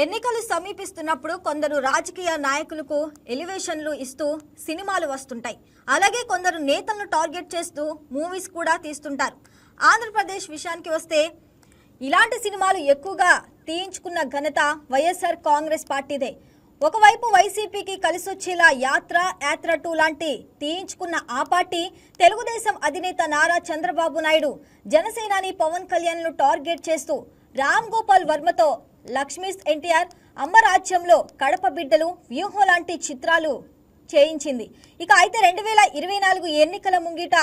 ఎన్నికలు సమీపిస్తున్నప్పుడు కొందరు రాజకీయ నాయకులకు ఎలివేషన్లు ఇస్తూ సినిమాలు వస్తుంటాయి. అలాగే కొందరు నేతలను టార్గెట్ చేస్తూ మూవీస్ కూడా తీస్తుంటారు. ఆంధ్రప్రదేశ్ విషయానికి వస్తే ఇలాంటి సినిమాలు ఎక్కువగా తీయించుకున్న ఘనత వైఎస్ఆర్ కాంగ్రెస్ పార్టీదే. ఒకవైపు వైసీపీకి కలిసొచ్చేలా యాత్ర 2 లాంటి తీయించుకున్న ఆ పార్టీ తెలుగుదేశం అధినేత నారా చంద్రబాబు నాయుడు, జనసేనాని పవన్ కళ్యాణ్ను టార్గెట్ చేస్తూ రామ్ గోపాల్ వర్మతో లక్ష్మీస్ ఎన్టీఆర్, అమ్మరాజ్యంలో కడప బిడ్డలు, వ్యూహం లాంటి చిత్రాలు చేయించింది. ఇక అయితే 2024 ఎన్నికల ముంగిట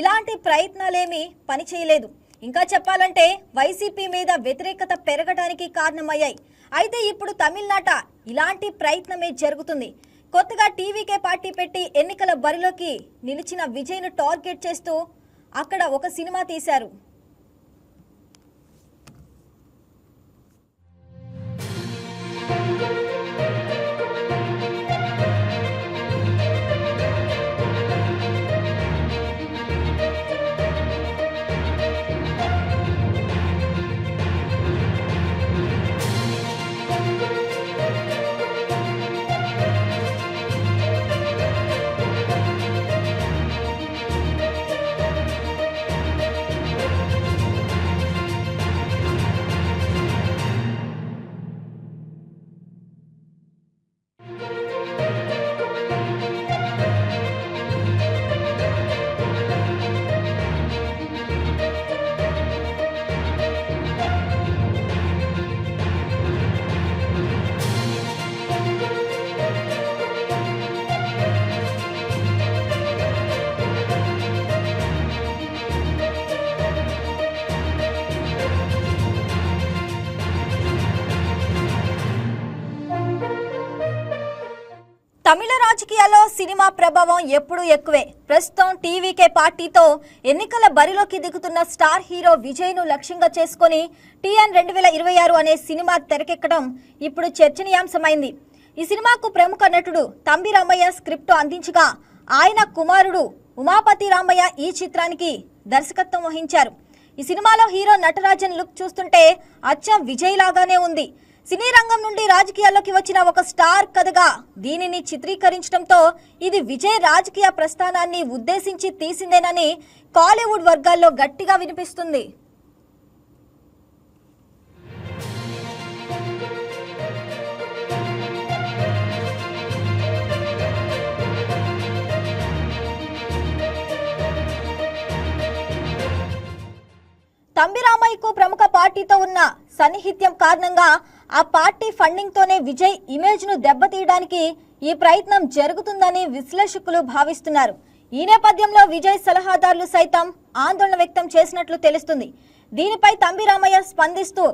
ఇలాంటి ప్రయత్నాలేమీ పనిచేయలేదు. ఇంకా చెప్పాలంటే వైసీపీ మీద వ్యతిరేకత పెరగడానికి కారణమయ్యాయి. అయితే ఇప్పుడు తమిళనాట ఇలాంటి ప్రయత్నమే జరుగుతుంది. కొత్తగా టీవీకే పార్టీ పెట్టి ఎన్నికల బరిలోకి నిలిచిన విజయ్ను టార్గెట్ చేస్తూ అక్కడ ఒక సినిమా తీశారు. తమిళ రాజకీయాల్లో సినిమా ప్రభావం ఎప్పుడూ ఎక్కువే. ప్రస్తుతం టీవీకే పార్టీతో ఎన్నికల బరిలోకి దిగుతున్న స్టార్ హీరో విజయ్ను లక్ష్యంగా చేసుకుని TN 2026 అనే సినిమా తెరకెక్కడం ఇప్పుడు చర్చనీయాంశమైంది. ఈ సినిమాకు ప్రముఖ నటుడు తంబి రామయ్య స్క్రిప్ట్ అందించగా ఆయన కుమారుడు ఉమాపతి రామయ్య ఈ చిత్రానికి దర్శకత్వం వహించారు. ఈ సినిమాలో హీరో నటరాజన్ లుక్ చూస్తుంటే అచ్చం విజయ్ లాగానే ఉంది. సినీ రంగం నుండి రాజకీయాల్లోకి వచ్చిన ఒక స్టార్ కథగా దీనిని చిత్రీకరించడంతో ఇది విజయ్ రాజకీయ ప్రస్థానాన్ని ఉద్దేశించి తీసిందేనని కాలీవుడ్ వర్గాల్లో గట్టిగా వినిపిస్తుంది. తంబి రామయ్యకు ప్రముఖ పార్టీతో ఉన్న సన్నిహిత్యం కారణంగా ఆ పార్టీ ఫండింగ్ తోనే విజయ్ ఇమేజ్ ను దెబ్బతీయడానికి ఈ ప్రయత్నం జరుగుతుందని విశ్లేషకులు భావిస్తున్నారు. ఈ నేపథ్యంలో విజయ్ సలహాదారులు సైతం ఆందోళన వ్యక్తం చేసినట్లు తెలుస్తుంది. దీనిపై తంబి రామయ్య స్పందిస్తూ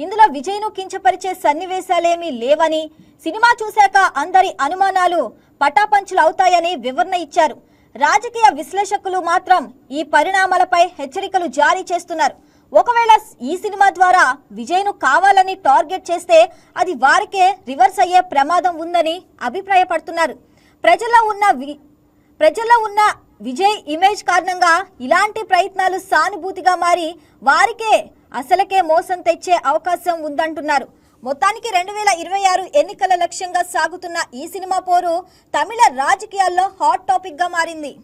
ఇందులో విజయ్ ను కించపరిచే సన్నివేశాలేమీ లేవని, సినిమా చూశాక అందరి అనుమానాలు పటాపంచులు అవుతాయని వివరణ ఇచ్చారు. రాజకీయ విశ్లేషకులు మాత్రం ఈ పరిణామాలపై హెచ్చరికలు జారీ చేస్తున్నారు. ఒకవేళ ఈ సినిమా ద్వారా విజయ్ను కావాలని టార్గెట్ చేస్తే అది వారికే రివర్స్ అయ్యే ప్రమాదం ఉందని అభిప్రాయపడుతున్నారు. ప్రజల్లో ఉన్న విజయ్ ఇమేజ్ కారణంగా ఇలాంటి ప్రయత్నాలు సానుభూతిగా మారి వారికే అసలకే మోసం తెచ్చే అవకాశం ఉందంటున్నారు. మొత్తానికి 2026 ఎన్నికల లక్ష్యంగా సాగుతున్న ఈ సినిమా పోరు తమిళ రాజకీయాల్లో హాట్ టాపిక్ గా మారింది.